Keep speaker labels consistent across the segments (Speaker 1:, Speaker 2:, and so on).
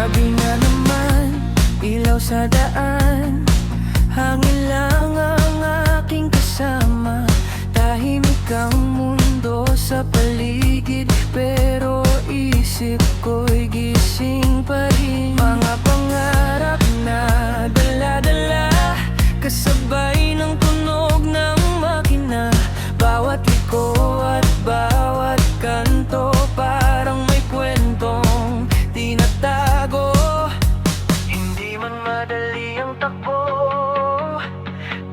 Speaker 1: Sabi nga naman, ilaw sa daan, hangin lang ang aking kasama. Tahimik ang mundo sa paligid, pero isip ko'y gising pa rin. Mga pangarap na dala-dala, kasabay ng tunog ng makina. Bawat liko at bawat kanto, parang may kwentong tinatago. Hindi man madali ang takbo,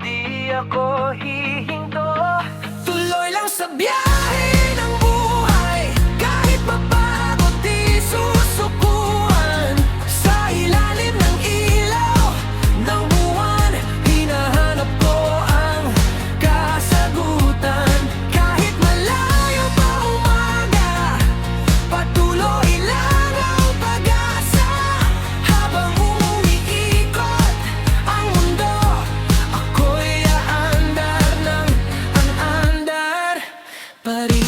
Speaker 1: di ako hihinto. Tuloy lang sa biyahe ng buhay, kahit mapagod di susukuan. Sa ilalim ng ilaw ng buwan, hinahanap ko ang kasagutan. Kahit malayo pa umaga, patuloy lang ang pag-asa. Habang umiikot ang mundo, ako'y aandar ng andar pa rin.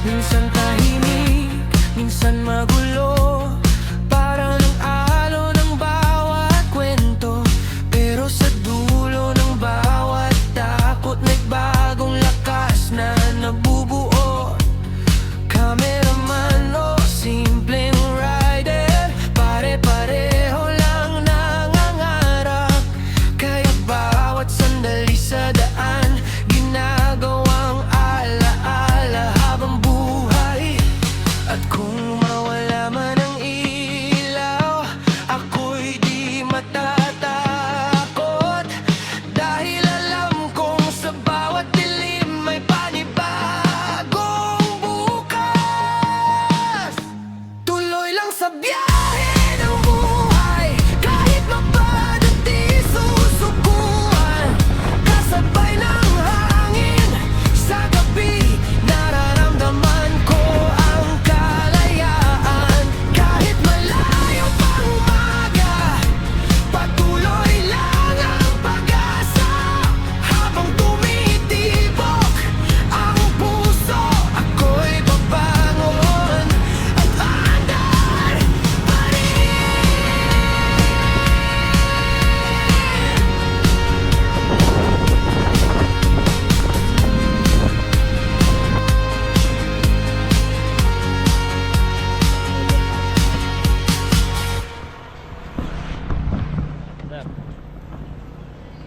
Speaker 1: Minsan tahimik, minsan magulo, para ng alo ng bawat kwento. Pero sa dulo ng bawat takot, may bagong lakas na nabubuo. Cameraman o simpleng rider, pare-pareho lang nangangarap. Kaya bawat sandali sa daan, ginagawang alaala habang buhay. At kung mawala man ang ilaw, ako'y di matatakot. Dahil alam kong sa bawat dilim may panibagong bukas. Tuloy lang sa biyahe ng buhay, kahit mapagod di susukuan. Kasabay ng hangin sa gabi, nararamdaman ko ang kalayaan. Kahit malayo pa umaga, patuloy lang ang pag-asa. Habang tumitibok ang puso, ako'y babangon at aandar pa rin.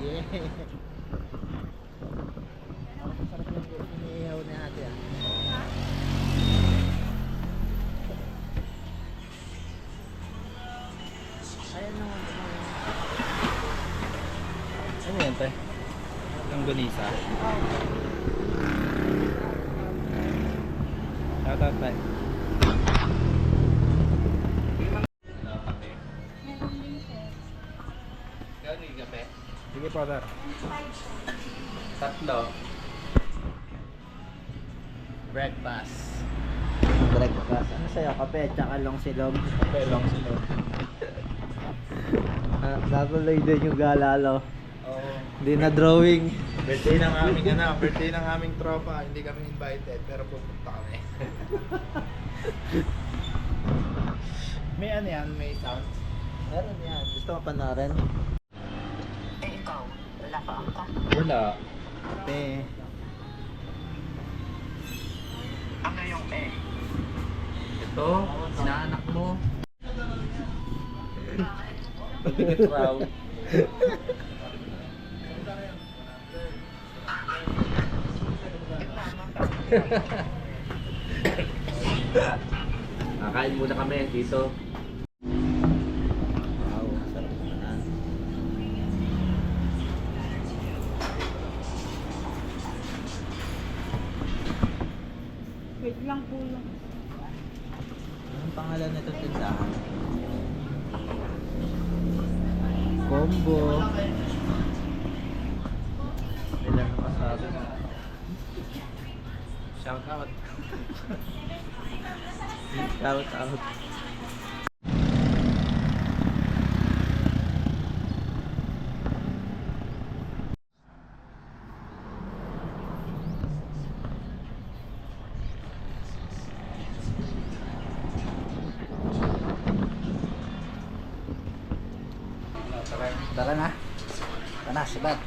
Speaker 2: Yeah. Masarap yung iniihaw ni ate ah. Ayun naman.
Speaker 3: Ano yan, te? Langganisa? Shoutout, te. Gano'n yung kape?
Speaker 2: Sige po, sir.
Speaker 3: Tatlo.
Speaker 2: Breakfast. Breakfast. Ano sa'yo? Kape tsaka long silog.
Speaker 3: Kape lang sila.
Speaker 2: Natuloy din yung galalo.
Speaker 3: Oo.
Speaker 2: Hindi na drawing.
Speaker 3: Birthday ng aming tropa. Hindi kami invited, pero pupunta kami. May ano yan? May sound?
Speaker 2: Meron yan. Gusto mo panoorin?
Speaker 3: Wala.
Speaker 2: Kape.
Speaker 3: Ito, inaanak mo. Mabigat raw. Kakain muna kami dito.
Speaker 2: Wow, sarap naman.
Speaker 4: Wait lang po lang.
Speaker 2: Anong pangalan nito tindahan? Combo. Ilan ang kasabi?
Speaker 3: Shout out.
Speaker 2: Shout out. Tara na. Tara na, sibat.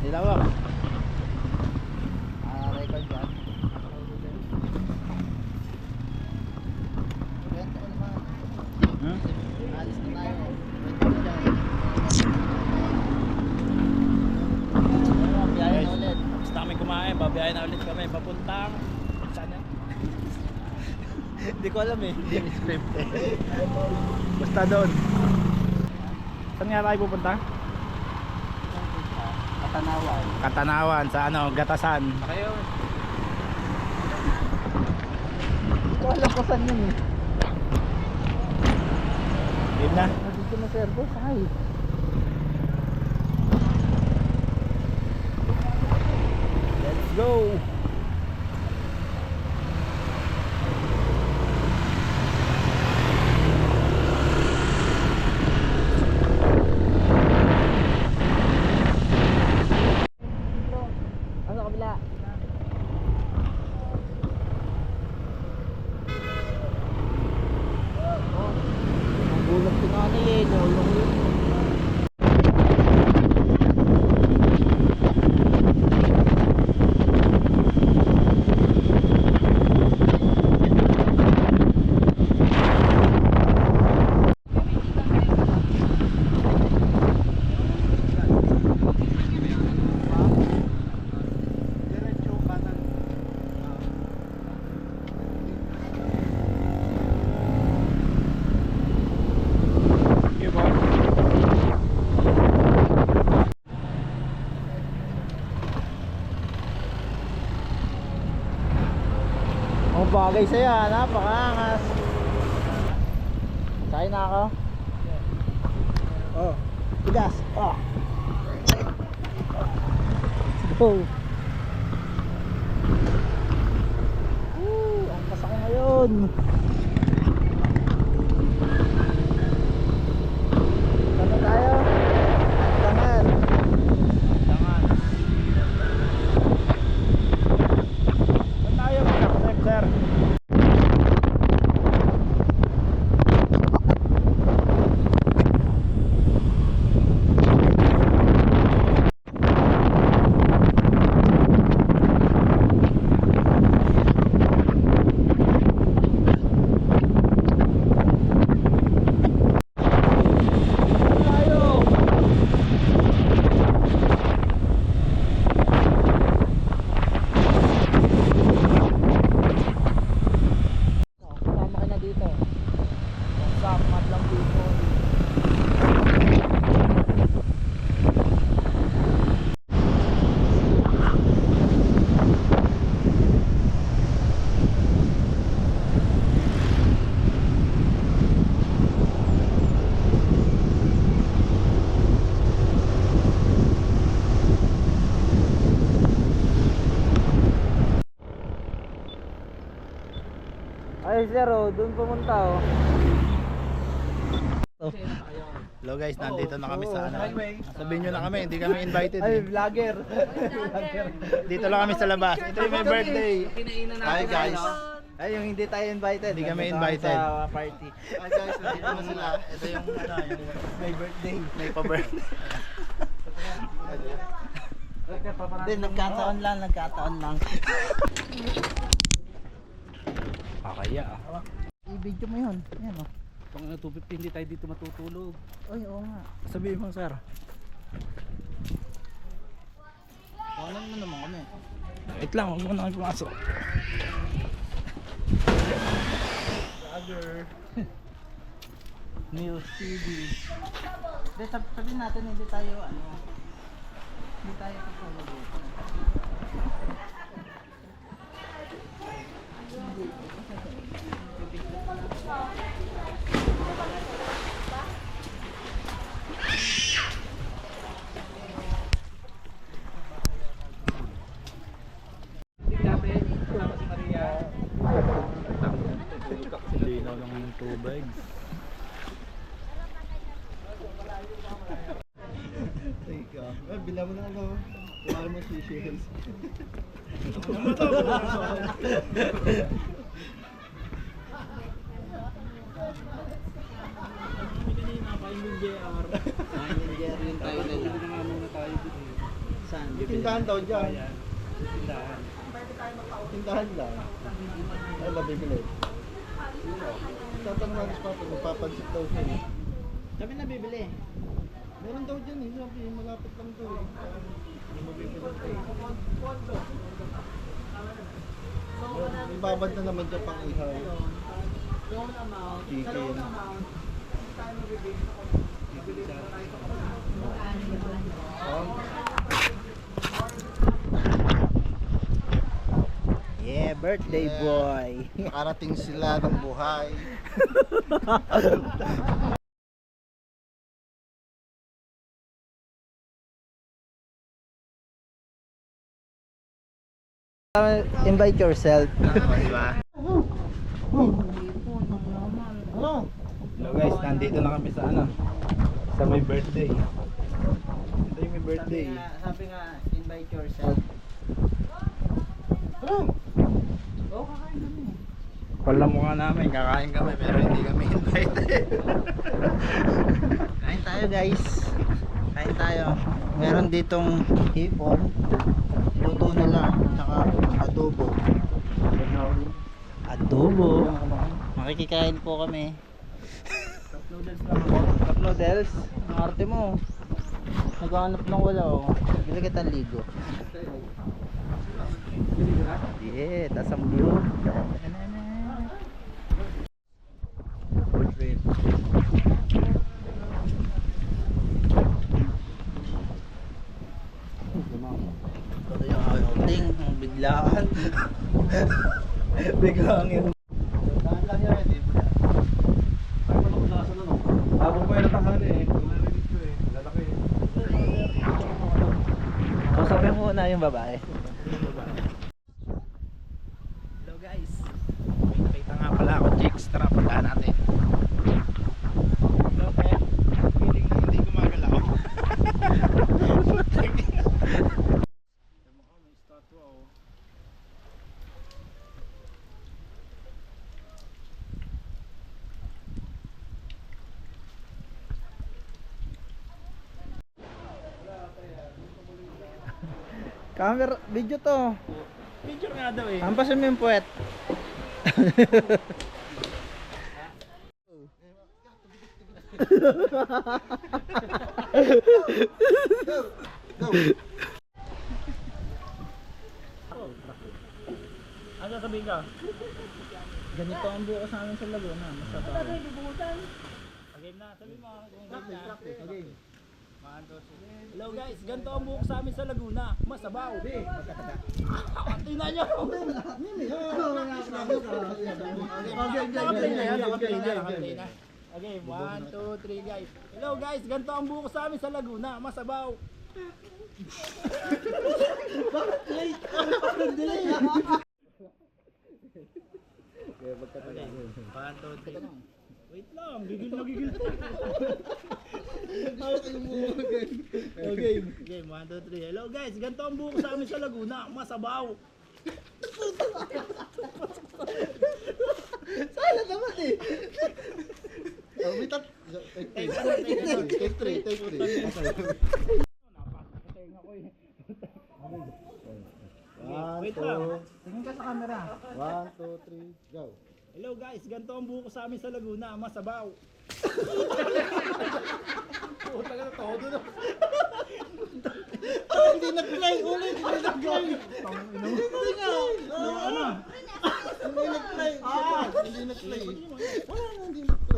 Speaker 2: Dilawak. Record dyan. Alis na tayo. Biyahe na ulit.
Speaker 4: Tapos na kami kumain, babiyahin na ulit kami papuntang saan yan? Hindi ko alam eh.
Speaker 2: Hindi scripted.
Speaker 4: Basta doon. Saan nga tayo pupunta?
Speaker 2: Katanawan.
Speaker 4: Katanawan sa ano, Gatasan.
Speaker 3: Kayo.
Speaker 2: Hindi ko alam kung saan yun eh.
Speaker 4: Game na.
Speaker 2: Dito na servo, sakay.
Speaker 4: Let's go.
Speaker 2: Ano kabila? Ang gulat ko na ano eh, lolo ko yun.
Speaker 3: Diretso kanan.
Speaker 4: Okay, boy.
Speaker 2: Ang bagay sa'yo, napakaangas. Sakay na ako. Oh, tigas. Oh. Let's go. Angkas ako ngayon. Saan na tayo? Tangan.
Speaker 4: Tangan. Saan tayo mag-accept, sir?
Speaker 2: Kasama ka na dito. Kasama lang dito. Ay, sir, oh, doon pumunta, oh.
Speaker 4: Hello guys, nandito na kami sa ano. Sabihin nyo na kami, hindi kami invited.
Speaker 2: Ay,
Speaker 4: eh.
Speaker 2: vlogger.
Speaker 4: Dito lang kami sa labas. Ito yung my birthday.
Speaker 3: Hi guys.
Speaker 2: Ay, yung hindi tayo invited.
Speaker 4: Hindi kami
Speaker 2: Nandito
Speaker 4: invited.
Speaker 2: Sa party.
Speaker 3: Hi guys, nandito na sila.
Speaker 4: Ito yung ano, yung
Speaker 2: May birthday.
Speaker 4: may pa-birthday.
Speaker 2: Hindi, nagkataon lang.
Speaker 4: Kakaya ah.
Speaker 2: I-video mo yun. Yan, oh.
Speaker 4: Pang 250 hindi tayo dito matutulog.
Speaker 2: Uy, oo nga.
Speaker 4: Sabihin mo sir.
Speaker 2: Kawalan mo naman kami.
Speaker 4: Wait lang, huwag mo na kami pumasok.
Speaker 2: Vlogger. News TV. Hindi, sabihin natin, hindi tayo tutulog dito.
Speaker 4: Linaw lang ng tubig.
Speaker 3: Bila mo na ako. Wala mo si Shields.
Speaker 4: yung JR.
Speaker 2: Kain yung Jerry yung tayo na
Speaker 4: Hindi na nga muna tayo dito.
Speaker 2: Saan?
Speaker 3: Tindahan daw dyan.
Speaker 4: Ayan. Tindahan.
Speaker 3: Tindahan lang. Ay, nabibili. Tatanong natin pa, magpapansit daw siya. eh.
Speaker 2: Kami na bibili.
Speaker 3: Meron daw dyan eh, sabi, malapit lang daw eh. Hindi mabibili ito eh. May babad na naman dyan pang ihaw. Chicken.
Speaker 2: Yeah, birthday
Speaker 3: Yeah.
Speaker 2: boy.
Speaker 3: Nakarating sila ng buhay.
Speaker 2: Invite yourself.
Speaker 3: Diba?
Speaker 4: Hello guys, nandito na kami sa sa my birthday. Ito yung my birthday.
Speaker 2: Sabi nga, invite yourself.
Speaker 4: Pala mukha namin, kakain kami pero hindi kami invited.
Speaker 2: Kain tayo guys. Kain tayo. Meron ditong hipon. Luto nila. Tsaka adobo. Adobo. Makikikain po kami. Cup noodles. Ang arte mo. Naghahanap ng wala oh. Bili kita ligo. Yeah, tas ang view. Ito yung outing, ang biglaan. Biglaan yun.
Speaker 3: Dahan lang yan eh. Ay, malakasan na no? Habang ko yung natahali eh. Narinig ko eh. Lalaki eh.
Speaker 2: Kausapin mo na yung babae.
Speaker 4: Hello guys. May nakita nga pala ako, chicks. Tara, puntahan natin. Hello, Pep. Feeling na hindi gumagalaw. May statue oh.
Speaker 2: Camera, video to.
Speaker 4: Picture nga daw eh.
Speaker 2: Hampasin mo yung puwet.
Speaker 4: Ano sabihin ka?
Speaker 2: Ganito ang buo sa amin sa Laguna. Masabaw.
Speaker 4: Game na, sabi mo. Okay. Hello guys, ganito ang buhok sa amin sa Laguna. Masabaw. Tingnan nyo. Nakaplay na yan, nakaplay na. Okay, 1, 2, 3 guys. Hello guys, ganito ang buhok sa amin sa Laguna. Masabaw. Okay, 1, 2, 3. Wait lang, gigil na gigil. Okay, game 1, 2, 3. Hello guys, ganito ang buhok sa amin sa Laguna. Masabaw.
Speaker 3: Sana naman eh. Oh, may tat... Take 3, take 3.
Speaker 4: Napakatenga ko eh.
Speaker 3: One,
Speaker 4: Wait
Speaker 3: two.
Speaker 4: lang.
Speaker 2: Tingin ka sa camera.
Speaker 3: 1, 2, 3, go.
Speaker 4: Hello guys, ganito ang buhok sa amin sa Laguna. Masabaw. Puta ka na todo na.
Speaker 3: Hindi nag-play ulit. Hindi nag-play. Hindi nga. Hindi nag-play. Hindi nagplay. Wala na, hindi nagplay.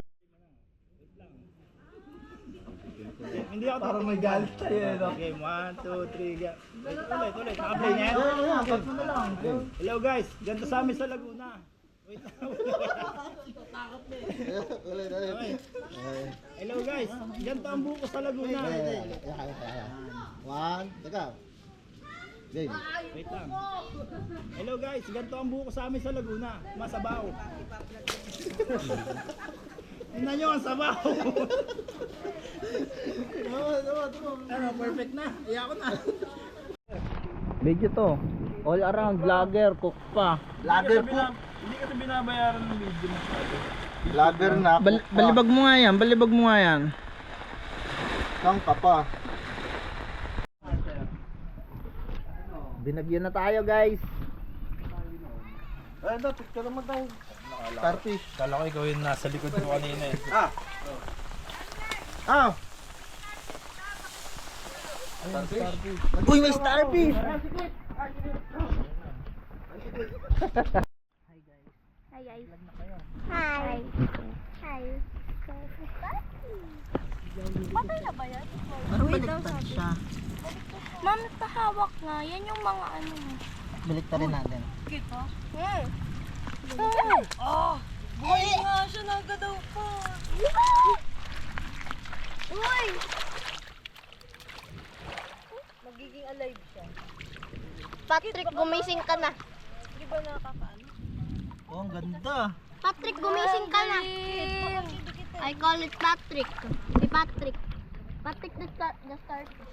Speaker 4: Hindi ako parang may galit tayo. Okay, 1, 2, 3, go. Ulit. Nakaplay na yan? Hello guys, ganito sa amin sa Laguna. Wait lang.
Speaker 3: Ulit.
Speaker 4: Okay. Hello guys, ganito ang buko sa Laguna.
Speaker 3: One, teka. Game.
Speaker 4: Wait lang. Hello guys, ganito ang buko sa amin sa Laguna. Masabaw. Tingnan nyo ang sabaw. Ano, perfect na. Iyak ko na.
Speaker 2: Video to. All around, vlogger, cook pa.
Speaker 3: Vlogger po.
Speaker 4: Hindi kasi binabayaran ng video mo.
Speaker 3: Vlogger na.
Speaker 2: Balibag mo nga yan, balibag mo nga yan. Kang ka pa. Binagyan na tayo guys.
Speaker 3: Ay, ito, picture naman tayo.
Speaker 2: Starfish.
Speaker 4: Kala ko ikaw yung nasa likod ko kanina eh.
Speaker 2: Ah! Uy, may starfish!
Speaker 5: Hi guys. Hi. Hi. Patay na ba yan?
Speaker 2: Parang baliktad siya.
Speaker 5: Mami, pahawak nga. Yan yung mga ano.
Speaker 2: Baliktarin natin.
Speaker 5: Buhay nga siya. Nagadaw pa. Uy! Magiging alive siya. Patrick, gumising ka na. Di ba nakakaano?
Speaker 2: Oh, ang ganda.
Speaker 5: Patrick, gumising ka na. I call it Patrick. Si Patrick. Patrick the starfish.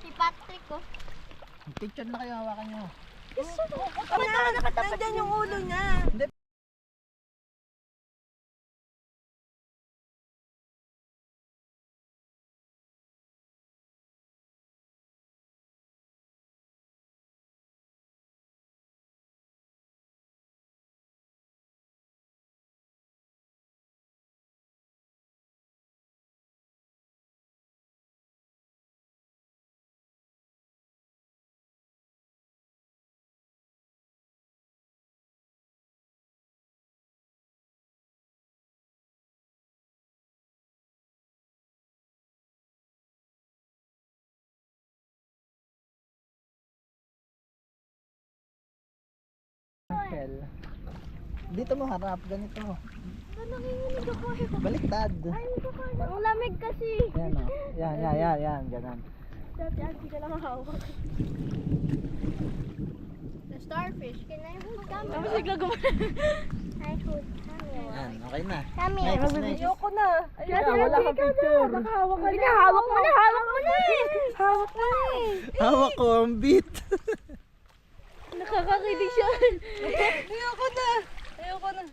Speaker 5: Si Patrick, oh.
Speaker 2: Picture na kayo, hawakan nyo.
Speaker 5: Nandyan yung ulo niya.
Speaker 2: Dito mo harap, ganito.
Speaker 5: Nanginginig ako.
Speaker 2: Baliktad.
Speaker 5: Ang lamig kasi.
Speaker 2: Yan o. Yan, ganun.
Speaker 5: Dati ati ka lang hawak. The starfish, can I hold camera? Tapos bigla gumana. I hold camera.
Speaker 2: Yan, okay na.
Speaker 5: Kami,
Speaker 2: Next.
Speaker 5: ko na.
Speaker 2: Wala ka picture.
Speaker 5: Nakahawak ka na. Hawak mo na eh. Hawak mo na eh.
Speaker 2: Hawak ko ang beat.
Speaker 5: Nakakakilig siya. Ayoko na.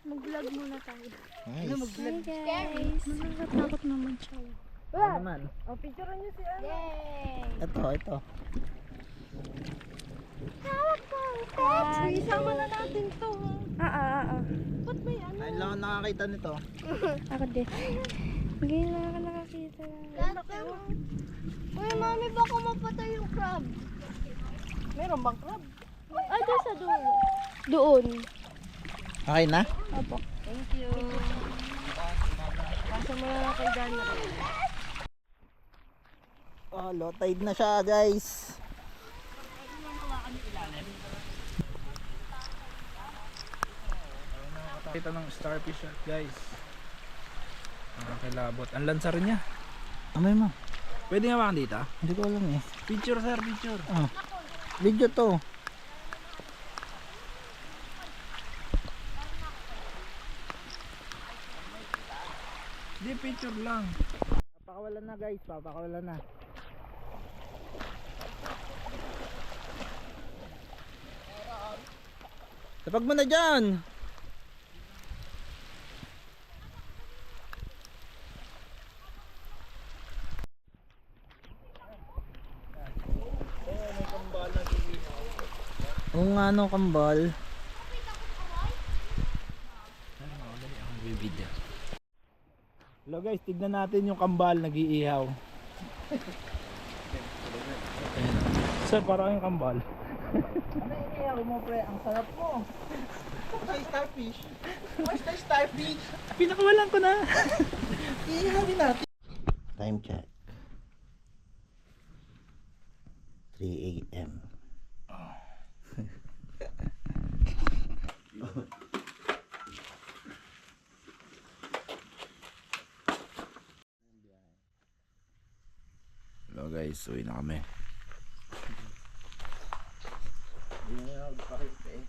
Speaker 5: Mag-vlog muna tayo.
Speaker 2: Nice.
Speaker 5: Hi guys. Nakakatakot naman siya.
Speaker 2: Ano naman?
Speaker 5: Picturean niyo si Ana. Yay!
Speaker 2: Ito.
Speaker 5: Hawak ko. Isama na natin to. Ba't may ano?
Speaker 2: Ayun lang ang nakakita nito.
Speaker 5: Ako din. Hindi na ako nakakita. Uy, mami, baka mapatay yung crab.
Speaker 3: Meron bang crab?
Speaker 5: Ay, doon sa dulo. Doon.
Speaker 2: Okay na?
Speaker 5: Opo. Thank you. Pasa mo na kay Dana.
Speaker 2: Oh, low tide na siya guys.
Speaker 4: Kita ng starfish shot guys. Nakakilabot. Ang lansar niya.
Speaker 2: Amay mo.
Speaker 4: Pwede nga baka dito?
Speaker 2: Hindi ko alam eh.
Speaker 4: Picture sir, picture.
Speaker 2: Video to.
Speaker 4: Di picture lang.
Speaker 2: Papakawalan na guys, papakawalan na. Tapag mo na dyan. Kung ano kambal.
Speaker 4: Hello guys, tignan natin yung kambal nag-iihaw. Sir, parang yung kambal.
Speaker 2: Ano iniyaw mo pre? Ang sarap mo. Sa starfish. Where's the starfish?
Speaker 4: Pinakawalan ko na.
Speaker 2: Ihawin natin. Time check. 3 AM.
Speaker 4: Hello guys, uwi na kami.
Speaker 2: Hindi na ako pakita eh.